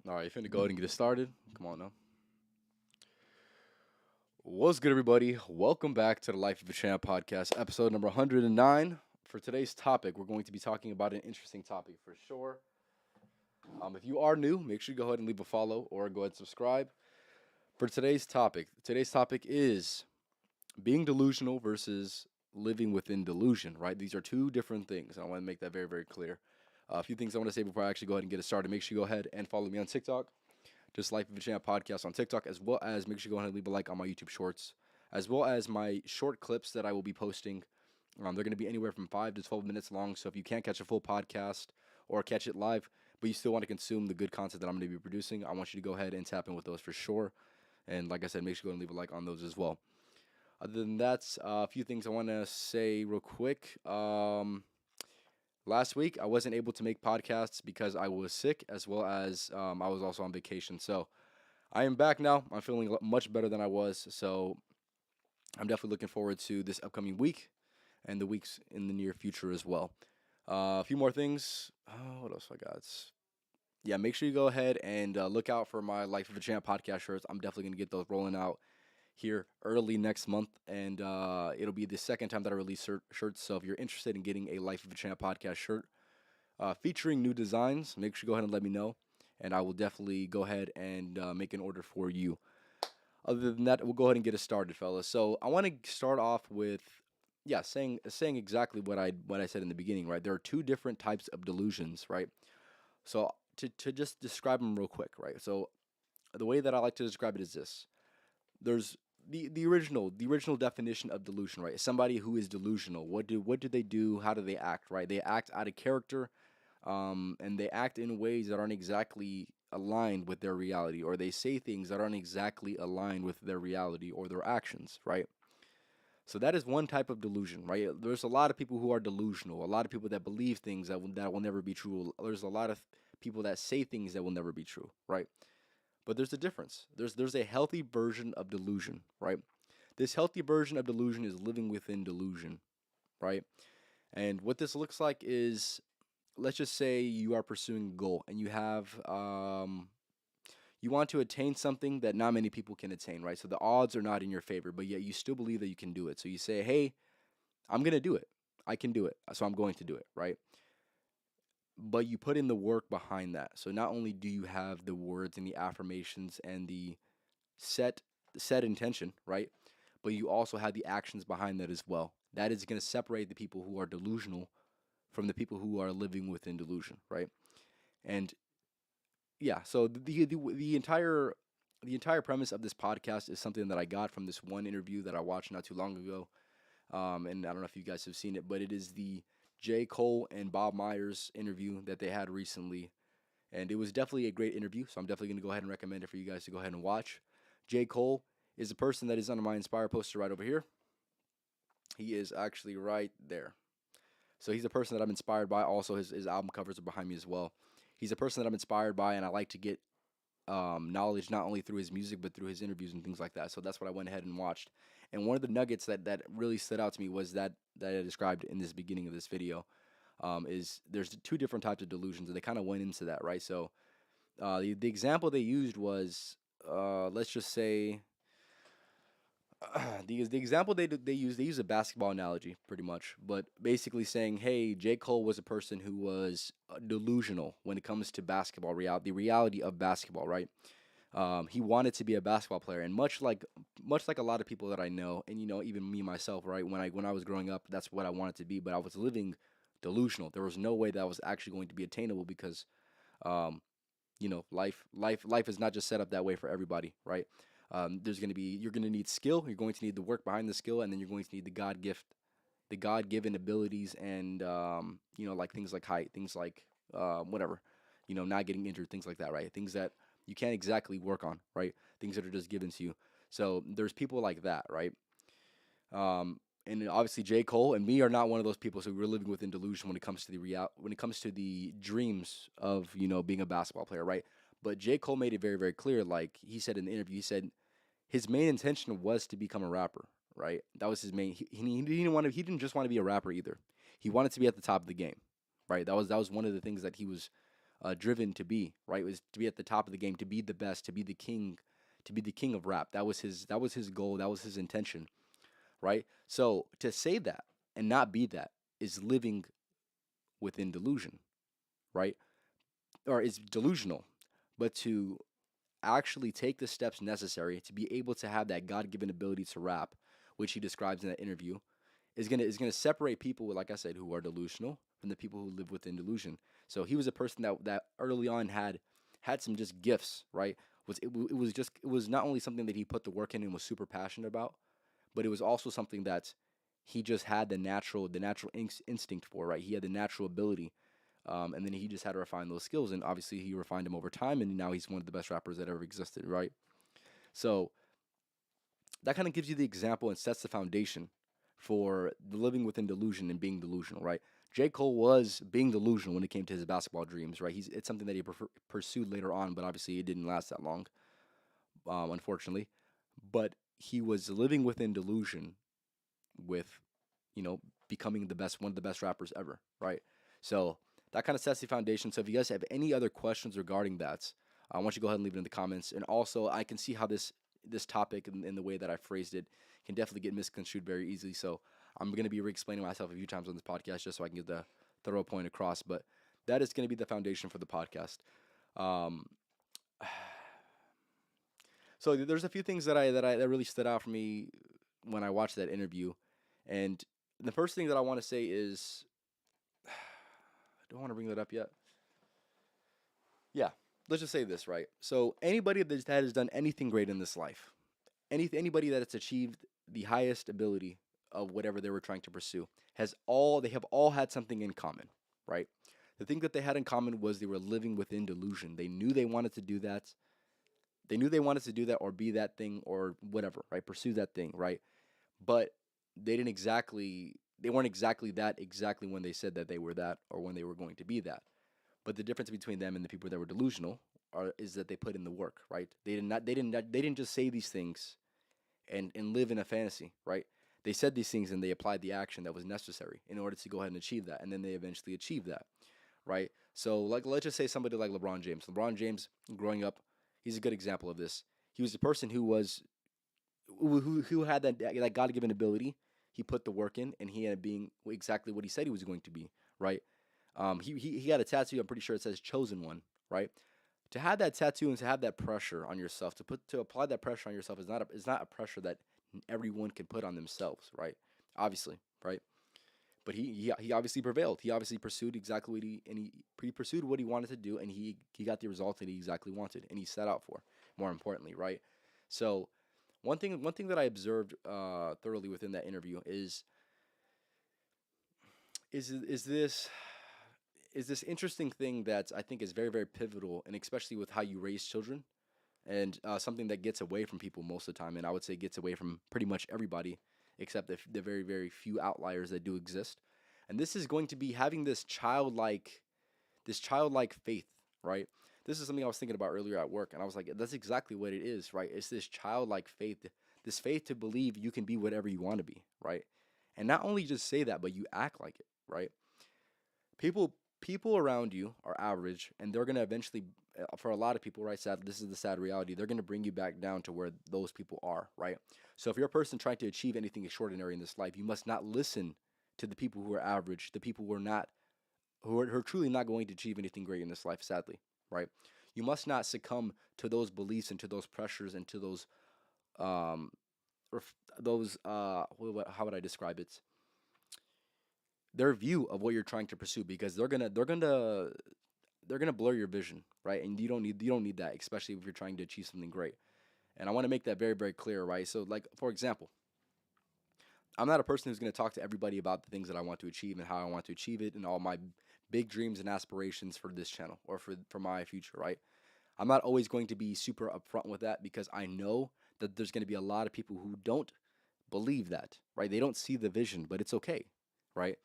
All right, you finna go ahead and get it started. Come on now. What's good, everybody? Welcome back to the Life of a Champ podcast, episode number 109. For today's topic, we're going to be talking about an interesting topic for sure. If you are new, make sure you go ahead and leave a follow or go ahead and subscribe. For today's topic is being delusional versus living within delusion, right? These are two different things. I want to make that very, very clear. A few things I want to say before I actually go ahead and get it started. Make sure you go ahead and follow me on TikTok, just Life of a Champ podcast on TikTok, as well as make sure you go ahead and leave a like on my YouTube shorts, as well as my short clips that I will be posting. They're going to be anywhere from 5 to 12 minutes long. So if you can't catch a full podcast or catch it live, but you still want to consume the good content that I'm going to be producing, I want you to go ahead and tap in with those for sure. And like I said, make sure you go and leave a like on those as well. Other than that, a few things I want to say real quick. Last week, I wasn't able to make podcasts because I was sick, as well as I was also on vacation. So I am back now. I'm feeling much better than I was. So I'm definitely looking forward to this upcoming week and the weeks in the near future as well. A few more things. What else I got? Yeah, make sure you go ahead and look out for my Life of a Champ podcast shirts. I'm definitely going to get those rolling out here early next month, and it'll be the second time that I release shirts. So if you're interested in getting a Life of a Champ podcast shirt featuring new designs, make sure you go ahead and let me know, and I will definitely go ahead and make an order for you. Other than that, we'll go ahead and get it started, fellas. So I want to start off with, yeah, saying exactly what I said in the beginning, right? There are two different types of delusions, right? So to just describe them real quick, right? So the way that I like to describe it is this: there's the original definition of delusion, right? Somebody who is delusional. What do they do? How do they act? Right? They act out of character, and they act in ways that aren't exactly aligned with their reality, or they say things that aren't exactly aligned with their reality or their actions, right? So that is one type of delusion, right? There's a lot of people who are delusional, a lot of people that believe things that will never be true. There's a lot of people that say things that will never be true, right? But there's a difference. There's a healthy version of delusion, right? This healthy version of delusion is living within delusion, right? And what this looks like is, let's just say you are pursuing a goal and you want to attain something that not many people can attain, right? So the odds are not in your favor, but yet you still believe that you can do it. So you say, "Hey, I'm going to do it. I can do it. So I'm going to do it," right? But you put in the work behind that. So not only do you have the words and the affirmations and the set set intention, right? But you also have the actions behind that as well. That is going to separate the people who are delusional from the people who are living within delusion, right? And yeah, so the entire premise of this podcast is something that I got from this one interview that I watched not too long ago. And I don't know if you guys have seen it, but it is the J. Cole and Bob Myers interview that they had recently. And it was definitely a great interview, so I'm definitely going to go ahead and recommend it for you guys to go ahead and watch. J. Cole is a person that is under my Inspire poster right over here. He is actually right there. So he's a person that I'm inspired by. Also, his album covers are behind me as well. He's a person that I'm inspired by, and I like to get knowledge not only through his music but through his interviews and things like that. So that's what I went ahead and watched. And one of the nuggets that really stood out to me was that I described in this beginning of this video. Is there's two different types of delusions, and they kind of went into that, right? So the example they used was, let's just say, the example they use a basketball analogy pretty much, but basically saying, hey, J. Cole was a person who was delusional when it comes to basketball reality, the reality of basketball, right? He wanted to be a basketball player, and much like a lot of people that I know, and even me myself, right? When I was growing up, that's what I wanted to be, but I was living delusional. There was no way that was actually going to be attainable because um, life is not just set up that way for everybody, right? You're going to need skill. You're going to need the work behind the skill, and then you're going to need the God given abilities, and like things like height, things like whatever, not getting injured, things like that, right? Things that you can't exactly work on, right? Things that are just given to you. So there's people like that, right? And obviously J. Cole and me are not one of those people. So we're living within delusion when it comes to when it comes to the dreams of being a basketball player, right? But J. Cole made it very, very clear. Like he said in the interview, he said his main intention was to become a rapper, right? That was his main. He didn't just want to be a rapper either. He wanted to be at the top of the game, right? That was one of the things that he was driven to be, right? It was to be at the top of the game, to be the best, to be the king of rap. That was his goal. That was his intention, right? So to say that and not be that is living within delusion, right? Or is delusional. But to actually take the steps necessary to be able to have that God-given ability to rap, which he describes in that interview, is gonna separate people, like I said, who are delusional from the people who live within delusion. So he was a person that early on had some just gifts, right? It was not only something that he put the work in and was super passionate about, but it was also something that he just had the natural instinct for, right? He had the natural ability, and then he just had to refine those skills, and obviously he refined them over time, and now he's one of the best rappers that ever existed, right? So that kind of gives you the example and sets the foundation for the living within delusion and being delusional, right? J. Cole was being delusional when it came to his basketball dreams, right? It's something that he pursued later on, but obviously it didn't last that long, unfortunately. But he was living within delusion with, you know, becoming one of the best rappers ever, right? So that kind of sets the foundation. So if you guys have any other questions regarding that, I want you to go ahead and leave it in the comments. And also, I can see how this topic and the way that I phrased it can definitely get misconstrued very easily. So I'm going to be re-explaining myself a few times on this podcast just so I can get the thorough point across. But that is going to be the foundation for the podcast. Um, so there's a few things that really stood out for me when I watched that interview, and the first thing that I want to say is, I don't want to bring that up yet. Yeah, let's just say this, right? So anybody that has done anything great in this life, anybody that has achieved the highest ability of whatever they were trying to pursue they have all had something in common, right? The thing that they had in common was they were living within delusion. They knew they wanted to do that. They knew they wanted to do that or be that thing or whatever, right? Pursue that thing, right? But they weren't exactly that exactly when they said that they were that or when they were going to be that. But the difference between them and the people that were delusional is that they put in the work, right? They didn't just say these things and live in a fantasy, right? They said these things and they applied the action that was necessary in order to go ahead and achieve that, and then they eventually achieved that, right? So, like, let's just say somebody like LeBron James. LeBron James, growing up, he's a good example of this. He was a person who had that God given ability. He put the work in, and he ended up being exactly what he said he was going to be, right? He got a tattoo. I'm pretty sure it says "Chosen One," right? To have that tattoo and to have that pressure on yourself, to apply that pressure on yourself is not a pressure that everyone can put on themselves, right? Obviously, right? But he obviously prevailed. He obviously pursued exactly he pursued what he wanted to do, and he got the result that he exactly wanted, and he set out for. More importantly, right? So one thing that I observed thoroughly within that interview is this interesting thing that I think is very very pivotal, and especially with how you raise children, and something that gets away from people most of the time, and I would say gets away from pretty much everybody except the very very few outliers that do exist. And this is going to be having this childlike faith, right? This is something I was thinking about earlier at work, and I was like, that's exactly what it is, right? It's this childlike faith, this faith to believe you can be whatever you want to be, right? And not only just say that, but you act like it, right? People around you are average, and they're gonna eventually, for a lot of people, right? Sad. This is the sad reality. They're gonna bring you back down to where those people are, right? So if you're a person trying to achieve anything extraordinary in this life, you must not listen to the people who are average, the people who are truly not going to achieve anything great in this life, sadly, right? You must not succumb to those beliefs and to those pressures and to um, how would I describe it? Their view of what you're trying to pursue, because they're gonna blur your vision, right? And you don't need that, especially if you're trying to achieve something great. And I want to make that very very clear, right? So, like, for example, I'm not a person who's going to talk to everybody about the things that I want to achieve and how I want to achieve it and all my big dreams and aspirations for this channel or for my future, right? I'm not always going to be super upfront with that because I know that there's going to be a lot of people who don't believe that, right? They don't see the vision, but it's okay, right?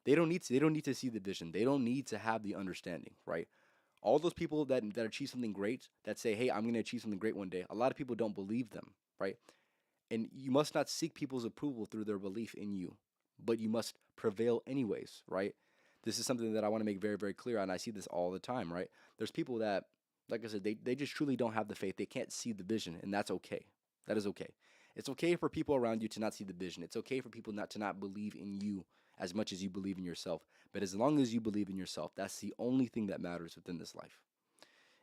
They don't need to see the vision. They don't need to have the understanding, right? All those people that achieve something great, that say, "Hey, I'm going to achieve something great one day." A lot of people don't believe them, right? And you must not seek people's approval through their belief in you, but you must prevail anyways, right? This is something that I want to make very, very clear, and I see this all the time, right? There's people that, like I said, they just truly don't have the faith. They can't see the vision, and that's okay. That is okay. It's okay for people around you to not see the vision. It's okay for people not to not believe in you as much as you believe in yourself. But as long as you believe in yourself, that's the only thing that matters within this life.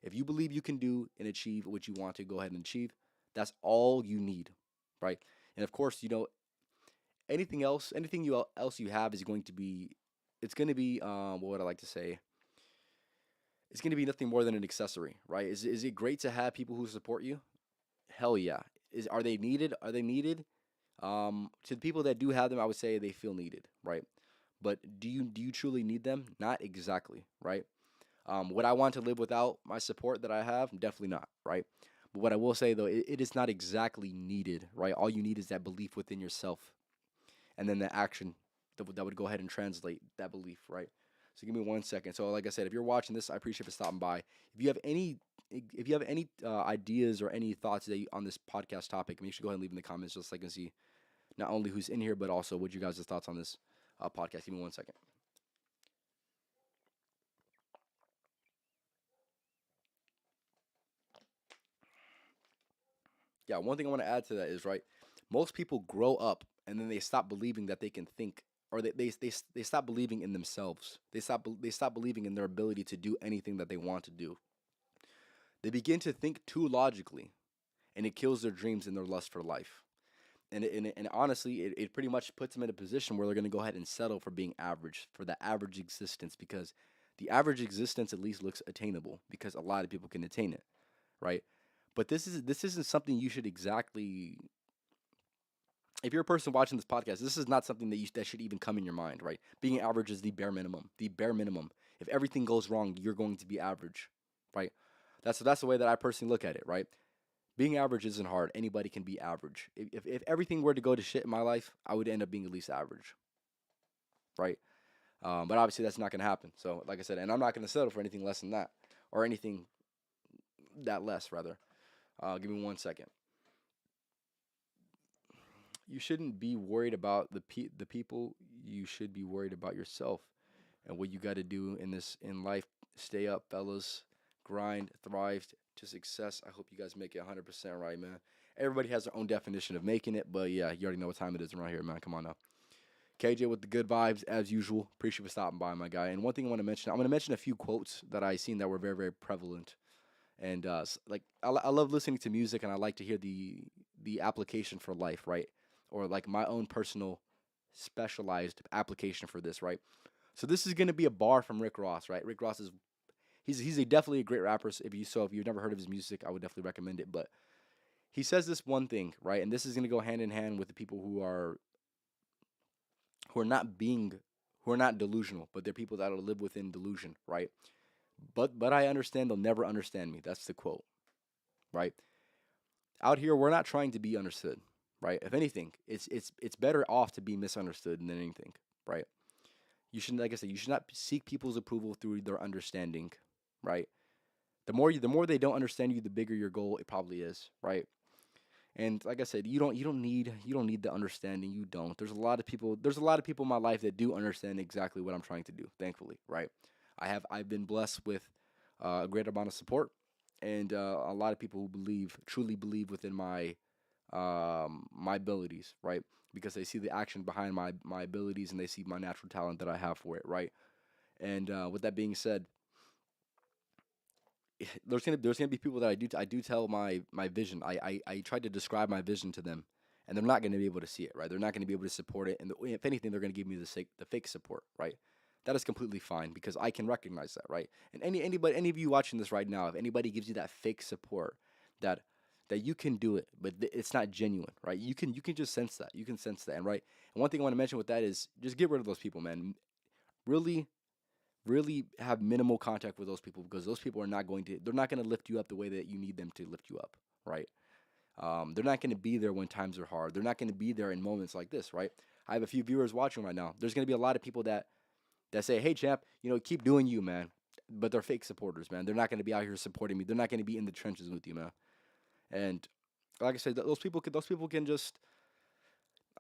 If you believe you can do and achieve what you want to go ahead and achieve, that's all you need, right? And of course, anything else, else you have is going to be, it's going to be, what would I like to say? It's going to be nothing more than an accessory, right? Is it great to have people who support you? Hell yeah. Are they needed? Are they needed? To the people that do have them, I would say they feel needed, right? But do you truly need them? Not exactly, right? Would I want to live without my support that I have? Definitely not, right? But what I will say though, it is not exactly needed, right? All you need is that belief within yourself, and then the action that would go ahead and translate that belief, right? So give me 1 second. So like I said, if you're watching this, I appreciate you for stopping by. If you have any ideas or any thoughts on this podcast topic, make sure to go ahead and leave in the comments just so I can see not only who's in here, but also what you guys' thoughts on this podcast. Give me 1 second. Yeah, one thing I want to add to that is, right, most people grow up and then they stop believing that they can think, or they stop believing in themselves. They stop believing in their ability to do anything that they want to do. They begin to think too logically, and it kills their dreams and their lust for life. And honestly, it pretty much puts them in a position where they're going to go ahead and settle for being average, for the average existence, because the average existence at least looks attainable because a lot of people can attain it, right? But this isn't something you should exactly. If you're a person watching this podcast, this is not something that should even come in your mind, right? Being average is the bare minimum. The bare minimum. If everything goes wrong, you're going to be average, right? That's the way that I personally look at it, right? Being average isn't hard. Anybody can be average. If everything were to go to shit in my life, I would end up being at least average, right? But obviously that's not going to happen. So like I said, and I'm not going to settle for anything less than that, or anything that less rather. Give me 1 second. You shouldn't be worried about the people. You should be worried about yourself and what you got to do in life. Stay up, fellas. Grind, thrive to success. I hope you guys make it 100% right, man. Everybody has their own definition of making it, but yeah, you already know what time it is around here, man. Come on now. KJ with the good vibes as usual. Appreciate you for stopping by, my guy. And one thing I want to mention, I'm going to mention a few quotes that I seen that were very, very prevalent. And like I love listening to music, and I like to hear the application for life, right? Or like my own personal specialized application for this, right? So this is going to be a bar from Rick Ross, right? Rick Ross is definitely a great rapper. So if you've never heard of his music, I would definitely recommend it. But he says this one thing, right? And this is going to go hand in hand with the people who are not being who are not delusional, but they're people that will live within delusion, right? But I understand they'll never understand me. That's the quote, right? Out here, we're not trying to be understood, right? If anything, it's better off to be misunderstood than anything, right? You shouldn't, like I said, you should not seek people's approval through their understanding, right? The more they don't understand you, the bigger your goal it probably is, right? And like I said, you don't need the understanding. You don't. There's a lot of people in my life that do understand exactly what I'm trying to do. Thankfully, right? I've been blessed with a great amount of support and a lot of people who truly believe within my abilities, right? Because they see the action behind my abilities and they see my natural talent that I have for it, right? And with that being said, there's gonna be people that I do tell my vision. I try to describe my vision to them, and they're not gonna be able to see it, right? They're not gonna be able to support it, and if anything, they're gonna give me the fake support, right? That is completely fine because I can recognize that, right? And any of you watching this right now, if anybody gives you that fake support, that that you can do it, but it's not genuine, right? You can just sense that. You can sense that, and right. And one thing I want to mention with that is just get rid of those people, man. Really, really have minimal contact with those people because those people they're not going to lift you up the way that you need them to lift you up, right? They're not going to be there when times are hard. They're not going to be there in moments like this, right? I have a few viewers watching right now. There's going to be a lot of people that say, hey champ, keep doing you, man, but they're fake supporters, man. They're not going to be out here supporting me. They're not going to be in the trenches with you, man. And like I said, those people can just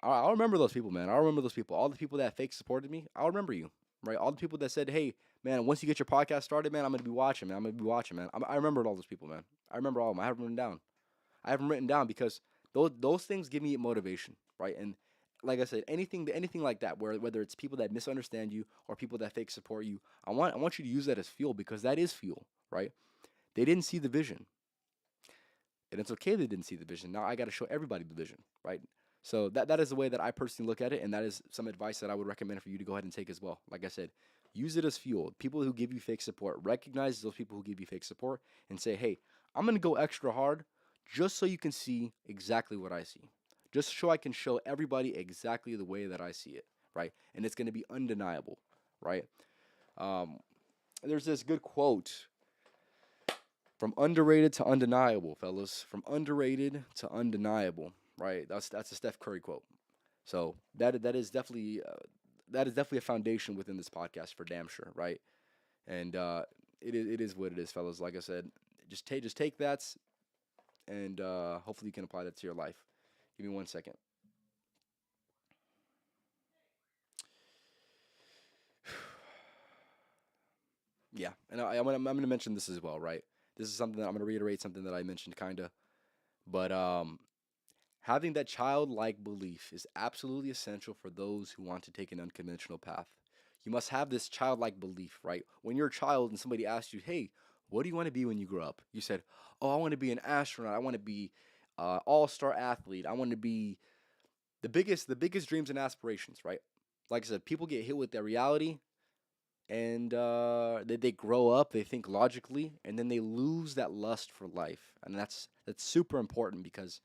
I'll remember those people, man. I'll remember those people. All the people that fake supported me, I'll remember you, right? All the people that said, "Hey, man, once you get your podcast started, man, I'm gonna be watching, man. I'm gonna be watching, man." I remembered all those people, man. I remember all of them. I have them written down. I have them written down because those things give me motivation, right? And like I said, anything like that, whether it's people that misunderstand you or people that fake support you, I want you to use that as fuel because that is fuel, right? They didn't see the vision, and it's okay they didn't see the vision. Now I got to show everybody the vision, right? So that is the way that I personally look at it, and that is some advice that I would recommend for you to go ahead and take as well. Like I said, use it as fuel. People who give you fake support, recognize those people who give you fake support, and say, "Hey, I'm gonna go extra hard, just so you can see exactly what I see, just so I can show everybody exactly the way that I see it, right? And it's gonna be undeniable, right?" Um, there's this good quote from underrated to undeniable, fellas. From underrated to undeniable, right? That's a Steph Curry quote. So that is definitely a foundation within this podcast for damn sure, right? And it is what it is, fellas. Like I said, just take that and hopefully you can apply that to your life. Give me 1 second. Yeah, and I'm gonna mention this as well, right? This is something that I'm gonna reiterate something that I mentioned kinda, but having that childlike belief is absolutely essential for those who want to take an unconventional path. You must have this childlike belief, right? When you're a child and somebody asks you, "Hey, what do you want to be when you grow up?" You said, "Oh, I want to be an astronaut. I want to be all-star athlete. I want to be the biggest dreams and aspirations," right? Like I said, people get hit with their reality and they grow up, they think logically, and then they lose that lust for life. And that's super important because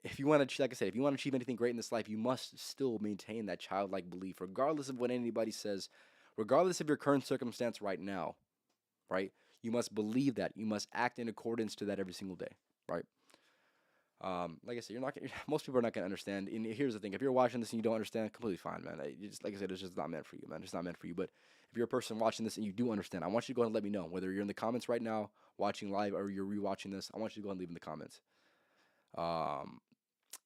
if you want to, like I said, if you want to achieve anything great in this life, you must still maintain that childlike belief, regardless of what anybody says, regardless of your current circumstance right now, right? You must believe that. You must act in accordance to that every single day, right? Like I said, you're not. Most people are not gonna understand. And here's the thing: if you're watching this and you don't understand, completely fine, man. You just like I said, it's just not meant for you, man. It's not meant for you. But if you're a person watching this and you do understand, I want you to go ahead and let me know. Whether you're in the comments right now, watching live, or you're rewatching this, I want you to go ahead and leave in the comments. Um,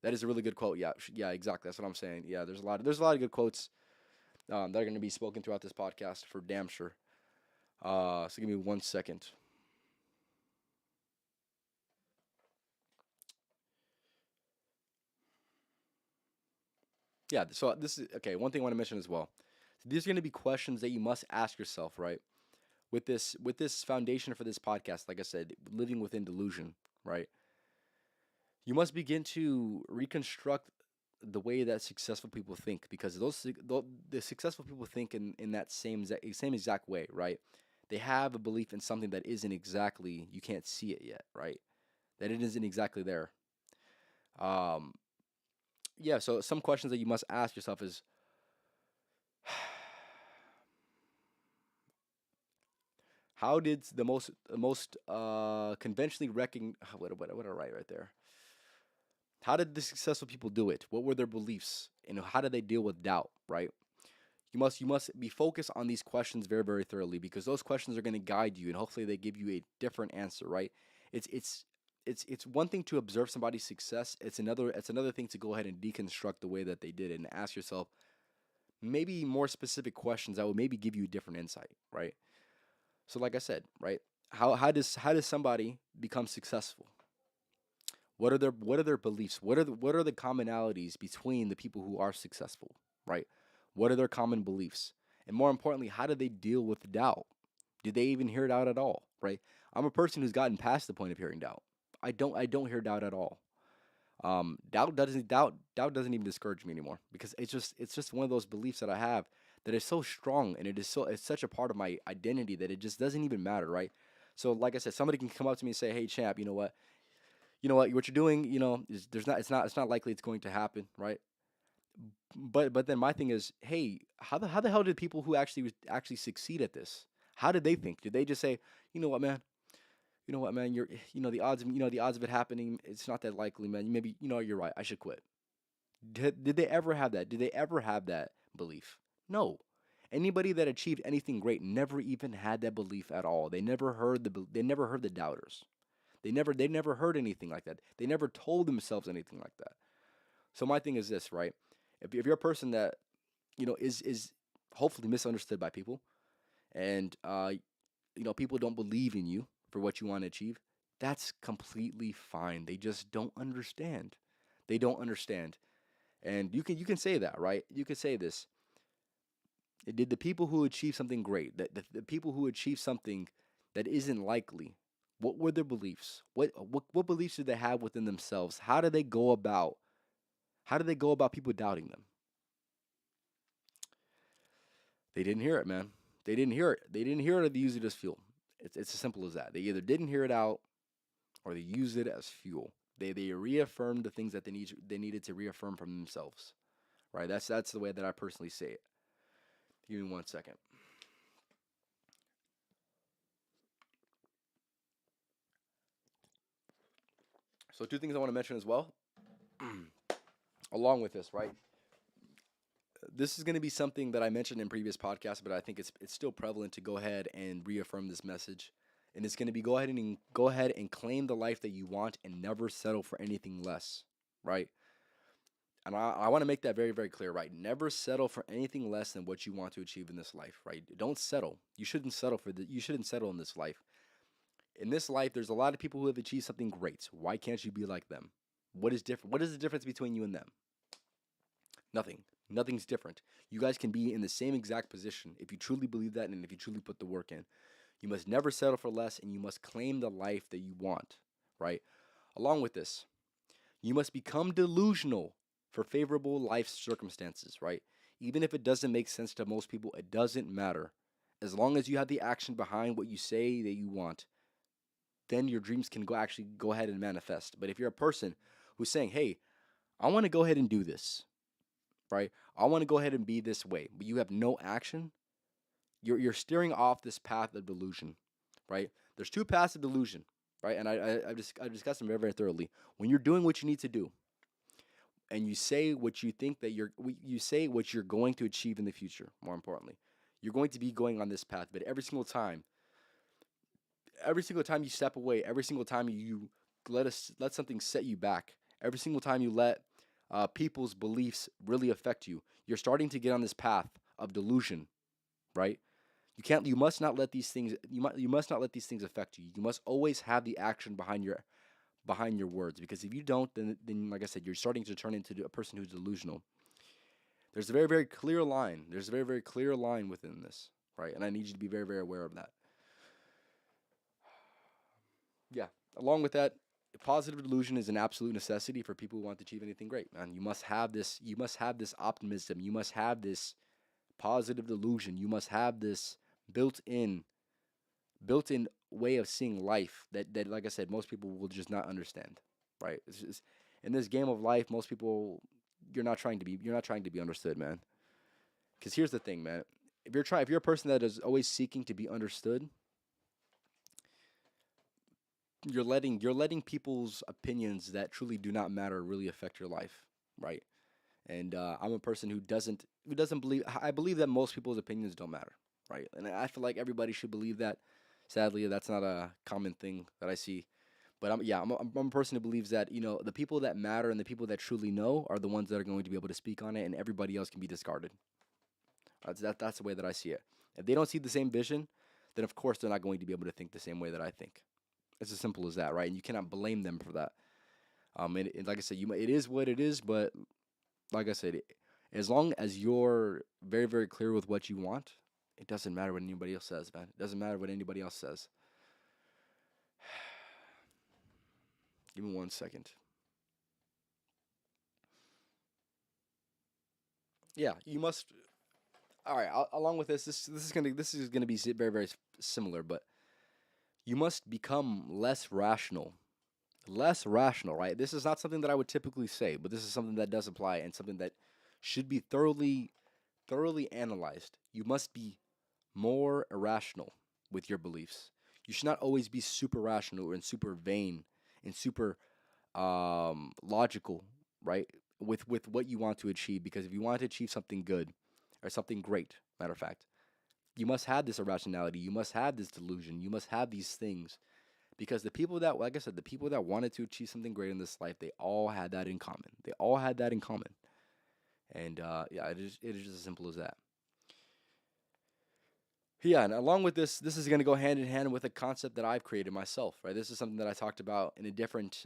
that is a really good quote. Yeah, yeah, exactly. That's what I'm saying. Yeah, there's a lot of good quotes that are going to be spoken throughout this podcast for damn sure. So give me 1 second. Yeah, so this is okay. One thing I want to mention as well. These are going to be questions that you must ask yourself, right? With this foundation for this podcast, like I said, living within delusion, right? You must begin to reconstruct the way that successful people think because the successful people think in that same exact way, right? They have a belief in something that isn't exactly you can't see it yet, right? That it isn't exactly there. Um, yeah. So some questions that you must ask yourself is, how did the most conventionally recon what I write right there? How did the successful people do it? What were their beliefs? And how did they deal with doubt, right? You must be focused on these questions very, very thoroughly because those questions are going to guide you and hopefully they give you a different answer, right? It's it's it's one thing to observe somebody's success. It's another thing to go ahead and deconstruct the way that they did it and ask yourself maybe more specific questions that will maybe give you a different insight, right? So like I said, right? How does somebody become successful? What are their beliefs? What are the commonalities between the people who are successful, right? What are their common beliefs? And more importantly, how do they deal with doubt? Did they even hear doubt at all, right? I'm a person who's gotten past the point of hearing doubt. I don't hear doubt at all. Doubt doesn't even discourage me anymore because it's just one of those beliefs that I have that is so strong and it's such a part of my identity that it just doesn't even matter, right? So like I said, somebody can come up to me and say, "Hey, champ, what you're doing, it's not likely it's going to happen, right?" But then my thing is, hey, how the hell did people who actually succeed at this? How did they think? Did they just say, "You know what, man? You know what, man? The odds of it happening, it's not that likely, man. Maybe you're right. I should quit." Did they ever have that? Did they ever have that belief? No. Anybody that achieved anything great never even had that belief at all. They never heard the doubters. They never heard anything like that. They never told themselves anything like that. So my thing is this, right? If you're a person that is hopefully misunderstood by people, and people don't believe in you for what you want to achieve, that's completely fine. They just don't understand. They don't understand. And you can say that, right? You can say this. Did the people who achieve something great, the people who achieve something that isn't likely, what were their beliefs? What beliefs did they have within themselves? How did they go about people doubting them? They didn't hear it, man. They didn't hear it. They didn't hear it, or they used it as fuel. It's as simple as that. They either didn't hear it out, or they used it as fuel. They reaffirmed the things that they needed to reaffirm from themselves. Right? That's the way that I personally say it. Give me 1 second. So two things I want to mention as well, along with this, right? This is going to be something that I mentioned in previous podcasts, but I think it's still prevalent to go ahead and reaffirm this message. And it's going to be go ahead and claim the life that you want and never settle for anything less, right? And I want to make that very, very clear, right? Never settle for anything less than what you want to achieve in this life, right? Don't settle. You shouldn't settle in this life. In this life, there's a lot of people who have achieved something great. Why can't you be like them? What is different? What is the difference between you and them? Nothing. Nothing's different. You guys can be in the same exact position if you truly believe that and if you truly put the work in. You must never settle for less, and you must claim the life that you want, right? Along with this, you must become delusional for favorable life circumstances, right? Even if it doesn't make sense to most people, it doesn't matter. As long as you have the action behind what you say that you want, then your dreams can go ahead and manifest. But if you're a person who's saying, "Hey, I want to go ahead and do this," right? I want to go ahead and be this way, but you have no action, you're steering off this path of delusion, right? There's two paths of delusion, right? And I've discussed them very, very thoroughly. When you're doing what you need to do, and you say what you think that you say what you're going to achieve in the future. More importantly, you're going to be going on this path, but every single time you step away, every single time you let something set you back, every single time you let people's beliefs really affect you, you're starting to get on this path of delusion, right? You must not let these things you must not let these things affect you. You must always have the action behind your words, because if you don't, then like I said, you're starting to turn into a person who's delusional. There's a very, very clear line. There's a very, very clear line within this, right? And I need you to be very, very aware of that. Yeah. Along with that, positive delusion is an absolute necessity for people who want to achieve anything great, man. You must have this. You must have this optimism. You must have this positive delusion. You must have this built-in, built-in way of seeing life that, like I said, most people will just not understand, right? It's just, in this game of life, most people, you're not trying to be understood, man. Because here's the thing, man. If you're a person that is always seeking to be understood, you're letting people's opinions that truly do not matter really affect your life, right? And I'm a person who doesn't believe. I believe that most people's opinions don't matter, right? And I feel like everybody should believe that. Sadly, that's not a common thing that I see. But I'm a person who believes that the people that matter and the people that truly know are the ones that are going to be able to speak on it, and everybody else can be discarded. That's the way that I see it. If they don't see the same vision, then of course they're not going to be able to think the same way that I think. It's as simple as that, right? And you cannot blame them for that. And like I said, it is what it is. But like I said, as long as you're very, very clear with what you want, it doesn't matter what anybody else says, man. It doesn't matter what anybody else says. Give me 1 second. Yeah, you must. All right. Along with this is gonna be very, very similar, but you must become less rational. Less rational, right? This is not something that I would typically say, but this is something that does apply and something that should be thoroughly analyzed. You must be more irrational with your beliefs. You should not always be super rational and super vain and super logical, right? With what you want to achieve, because if you want to achieve something good or something great, matter of fact, you must have this irrationality. You must have this delusion. You must have these things, because the people that, like I said, the people that wanted to achieve something great in this life, they all had that in common. They all had that in common. And yeah, it is just as simple as that. Yeah, and along with this is going to go hand in hand with a concept that I've created myself, right? This is something that I talked about in a different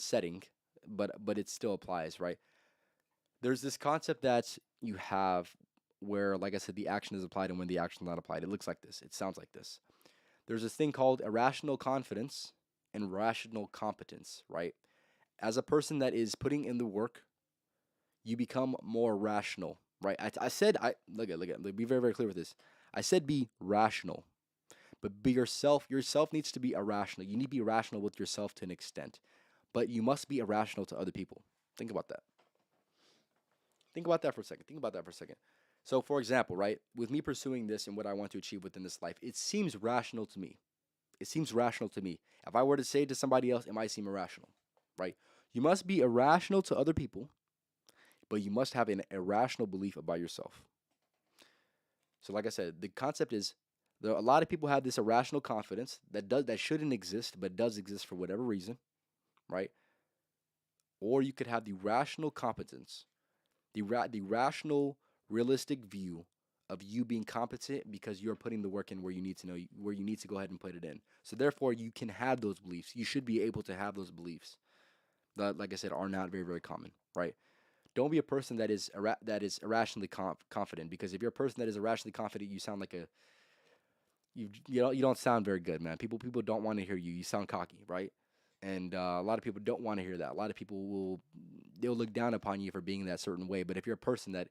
setting, but it still applies, right? There's this concept that you have where, like I said, the action is applied and when the action is not applied. It looks like this. It sounds like this. There's this thing called irrational confidence and rational competence, right? As a person that is putting in the work, you become more rational, right? I said I look, be very very clear with this. I said be rational, but be yourself. Yourself needs to be irrational. You need to be rational with yourself to an extent, but you must be irrational to other people. Think about that. Think about that for a second. Think about that for a second. So, for example, right, with me pursuing this and what I want to achieve within this life, it seems rational to me. It seems rational to me. If I were to say it to somebody else, it might seem irrational, right? You must be irrational to other people, but you must have an irrational belief about yourself. So, like I said, the concept is a lot of people have this irrational confidence that shouldn't exist, but does exist for whatever reason, right? Or you could have the rational competence, the rational, realistic view of you being competent because you're putting the work in where you need to know where you need to go ahead and put it in. So therefore, you can have those beliefs. You should be able to have those beliefs that, like I said, are not very very common, right? Don't be a person that is irrationally confident because if you're a person that is irrationally confident, you sound like a you don't sound very good, man. People don't want to hear you. You sound cocky, right? And a lot of people don't want to hear that. A lot of people they'll look down upon you for being that certain way. But if you're a person that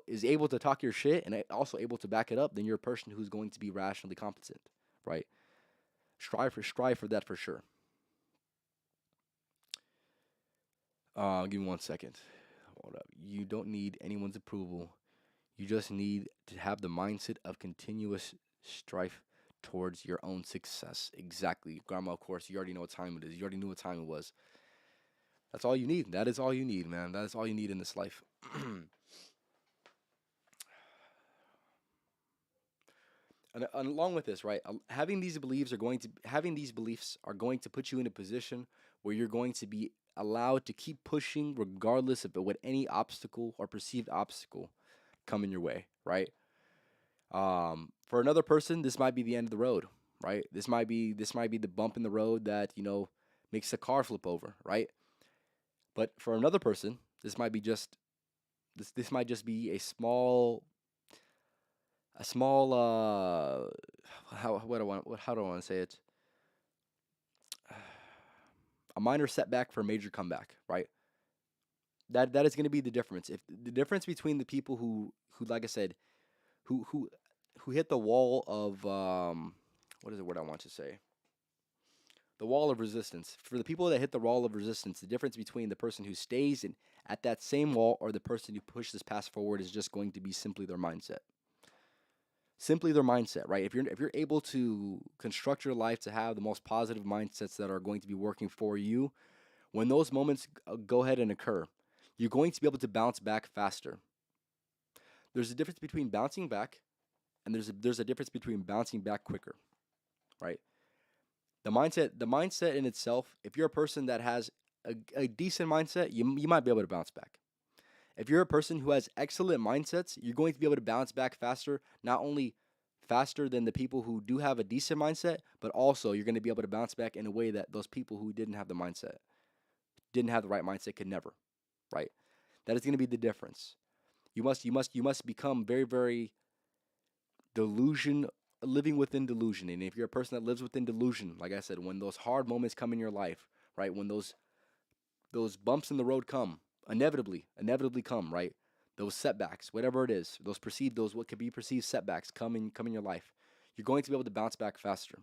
is able to talk your shit and also able to back it up, then you're a person who's going to be rationally competent, right? Strive for that for sure. Give me 1 second. Hold up. You don't need anyone's approval. You just need to have the mindset of continuous strife towards your own success. Exactly. Grandma, of course, you already know what time it is. You already knew what time it was. That's all you need. That is all you need, man. That is all you need in this life. And along with this, right? Having these beliefs are going to put you in a position where you're going to be allowed to keep pushing regardless of what any obstacle or perceived obstacle come in your way, right? For another person, this might be the end of the road, right? This might be the bump in the road that makes the car flip over, right? But for another person, this might just be a small how do I want to say it? A minor setback for a major comeback, right? That is going to be the difference. If the difference between the people who like I said, who who who hit the wall of what is the word I want to say? The wall of resistance. For the people that hit the wall of resistance, the difference between the person who stays at that same wall or the person who pushes past forward is just going to be simply their mindset. Simply their mindset, right? If you're able to construct your life to have the most positive mindsets that are going to be working for you, when those moments go ahead and occur, you're going to be able to bounce back faster. There's a difference between bouncing back and there's a difference between bouncing back quicker, right? The mindset in itself, if you're a person that has a decent mindset, you might be able to bounce back. If you're a person who has excellent mindsets, you're going to be able to bounce back faster, not only faster than the people who do have a decent mindset, but also you're going to be able to bounce back in a way that those people who didn't have the right mindset could never, right? That is going to be the difference. You must become very very delusion living within delusion. And if you're a person that lives within delusion, like I said, when those hard moments come in your life, right? When those bumps in the road come, inevitably come, right? Those setbacks, whatever it is, those what could be perceived setbacks come in your life. You're going to be able to bounce back faster.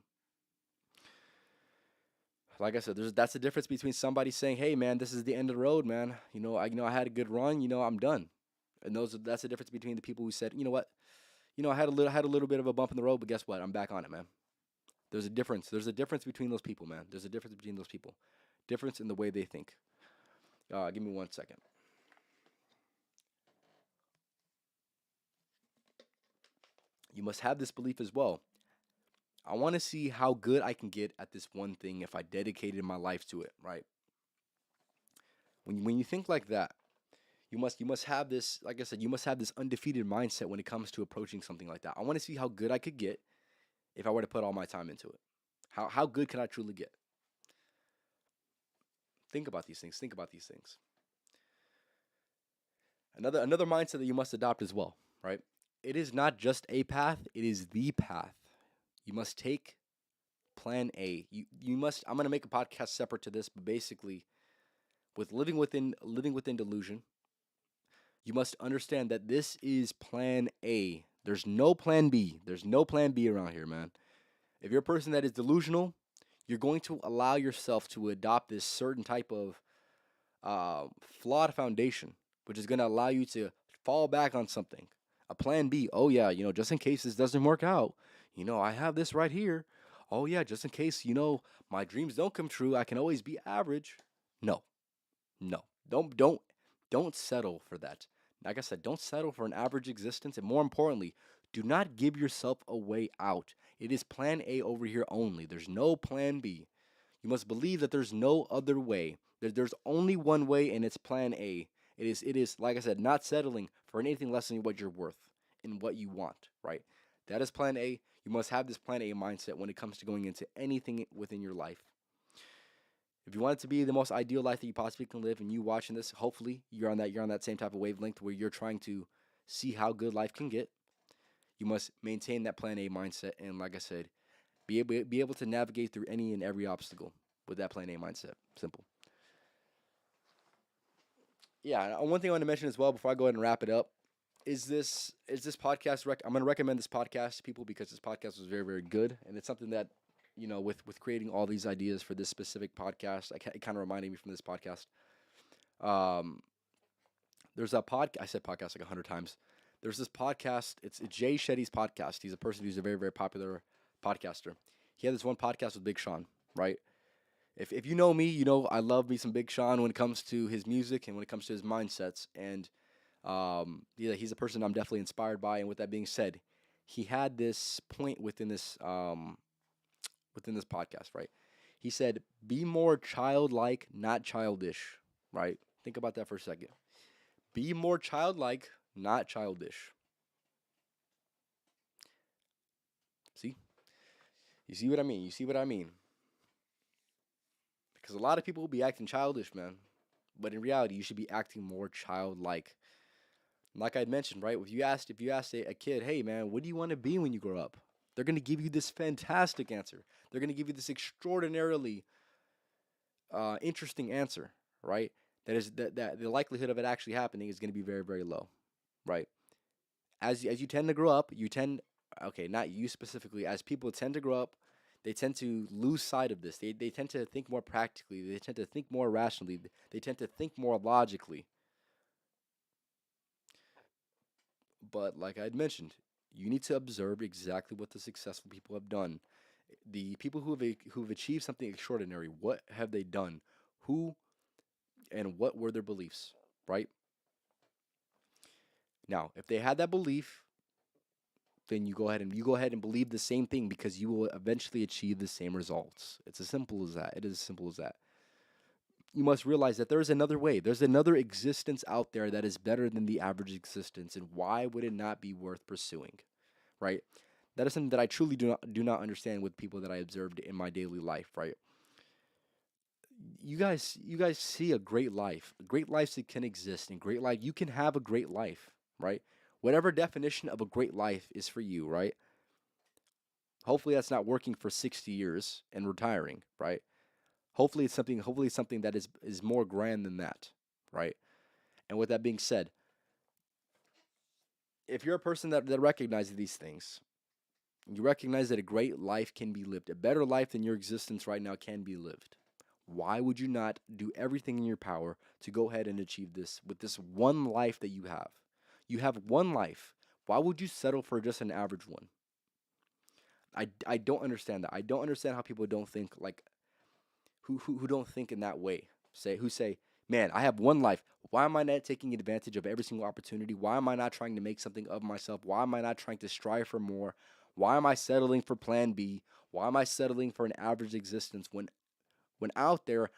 Like I said, that's the difference between somebody saying, "Hey, man, this is the end of the road, man. I had a good run. I'm done." And that's the difference between the people who said, "You know what? I had a little bit of a bump in the road, but guess what? I'm back on it, man." There's a difference. There's a difference between those people, man. There's a difference between those people. Difference in the way they think. Give me 1 second. You must have this belief as well. I want to see how good I can get at this one thing if I dedicated my life to it, right? When you think like that, You must have this, like I said, you must have this undefeated mindset when it comes to approaching something like that. I want to see how good I could get if I were to put all my time into it. How good can I truly get? Think about these things. Think about these things. Another mindset that you must adopt as well, right? It is not just a path, it is the path. You must take plan A. You must I'm going to make a podcast separate to this, but basically with living within delusion, you must understand that this is plan A. There's no plan B. There's no plan B around here, man. If you're a person that is delusional, you're going to allow yourself to adopt this certain type of flawed foundation, which is going to allow you to fall back on something. A plan B. Oh, yeah, just in case this doesn't work out, I have this right here. Oh, yeah, just in case, my dreams don't come true, I can always be average. No, no. Don't settle for that. Like I said, don't settle for an average existence. And more importantly, do not give yourself a way out. It is plan A over here only. There's no plan B. You must believe that there's no other way. There's only one way, and it's plan A. It is, like I said, not settling for anything less than what you're worth and what you want, right? That is plan A. You must have this plan A mindset when it comes to going into anything within your life. If you want it to be the most ideal life that you possibly can live, and you watching this, hopefully you're on that same type of wavelength where you're trying to see how good life can get. You must maintain that plan A mindset, and like I said, be able to navigate through any and every obstacle with that plan A mindset. Simple. Yeah, one thing I want to mention as well before I go ahead and wrap it up is this podcast. I'm going to recommend this podcast to people because this podcast was very, very good, and it's something that with creating all these ideas for this specific podcast, it kind of reminded me from this podcast. Um, there's a podcast. I said podcast like 100 times. There's this podcast. It's Jay Shetty's podcast. He's a person who's a very, very popular podcaster. He had this one podcast with Big Sean, right? If you know me, you know I love me some Big Sean when it comes to his music and when it comes to his mindsets. And yeah, he's a person I'm definitely inspired by. And with that being said, he had this point within this podcast, right? He said, "Be more childlike, not childish." Right? Think about that for a second. Be more childlike, not childish. See? You see what I mean? You see what I mean? Because a lot of people will be acting childish, man. But in reality, you should be acting more childlike. Like I mentioned, right? If you asked a kid, "Hey, man, what do you want to be when you grow up?" They're gonna give you this fantastic answer. They're gonna give you this extraordinarily interesting answer, right? That the likelihood of it actually happening is gonna be very, very low, right? As you tend to grow up, okay, not you specifically. As people tend to grow up, they tend to lose sight of this. They tend to think more practically. They tend to think more rationally. They tend to think more logically. But like I had mentioned, you need to observe exactly what the successful people have done. The people who've achieved something extraordinary, what have they done? Who and what were their beliefs, right? Now, if they had that belief, then you go ahead and believe the same thing because you will eventually achieve the same results. It's as simple as that. It is as simple as that. You must realize that there is another way. There's another existence out there that is better than the average existence, and why would it not be worth pursuing? Right? That is something that I truly do not understand with people that I observed in my daily life, right? You guys see a great life. Great lives that can exist, and great life you can have a great life, right? Whatever definition of a great life is for you, right? Hopefully that's not working for 60 years and retiring, right? Hopefully it's something that is more grand than that, right? And with that being said, if you're a person that recognizes these things, you recognize that a great life can be lived, a better life than your existence right now can be lived. Why would you not do everything in your power to go ahead and achieve this with this one life that you have? You have one life. Why would you settle for just an average one? I don't understand that. I don't understand how people don't think like who don't think in that way. Say, man, I have one life. Why am I not taking advantage of every single opportunity? Why am I not trying to make something of myself? Why am I not trying to strive for more? Why am I settling for plan B? Why am I settling for an average existence when out there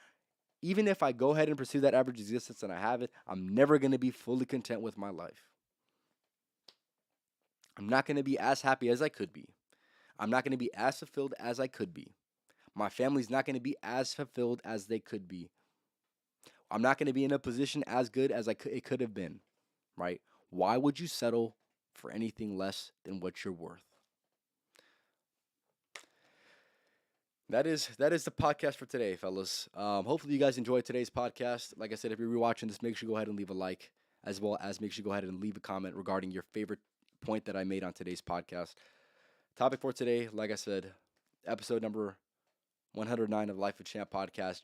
even if I go ahead and pursue that average existence and I have it, I'm never going to be fully content with my life. I'm not going to be as happy as I could be. I'm not going to be as fulfilled as I could be. My family's not going to be as fulfilled as they could be. I'm not going to be in a position as good as it could have been, right? Why would you settle for anything less than what you're worth? That is the podcast for today, fellas. Hopefully you guys enjoyed today's podcast. Like I said, if you're rewatching this, make sure you go ahead and leave a like, as well as make sure you go ahead and leave a comment regarding your favorite point that I made on today's podcast. Topic for today, like I said, episode number 109 of Life of Champ podcast,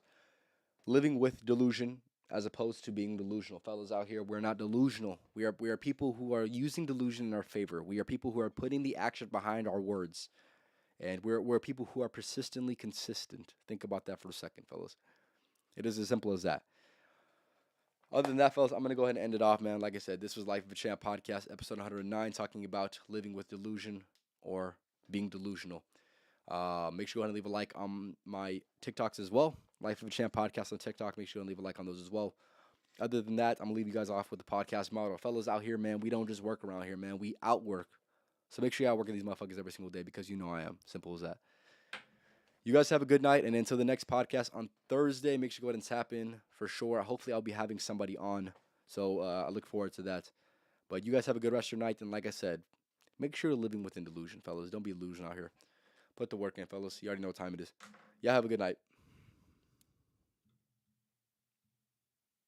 living with delusion as opposed to being delusional. Fellas out here, we're not delusional. We are people who are using delusion in our favor. We are people who are putting the action behind our words. And we're people who are persistently consistent. Think about that for a second, fellas. It is as simple as that. Other than that, fellas, I'm going to go ahead and end it off, man. Like I said, this was Life of a Champ podcast, episode 109, talking about living with delusion or being delusional. Make sure you go ahead and leave a like on my TikToks as well. Life of a Champ podcast on TikTok. Make sure you leave a like on those as well. Other than that, I'm going to leave you guys off with the podcast motto. Fellas out here, man, we don't just work around here, man. We outwork. So make sure you're outworking these motherfuckers every single day because you know I am. Simple as that. You guys have a good night. And until the next podcast on Thursday, make sure you go ahead and tap in for sure. Hopefully, I'll be having somebody on. So I look forward to that. But you guys have a good rest of your night. And like I said, make sure you're living within delusion, fellas. Don't be a delusion out here. Put the work in, fellas. You already know what time it is. Y'all have a good night.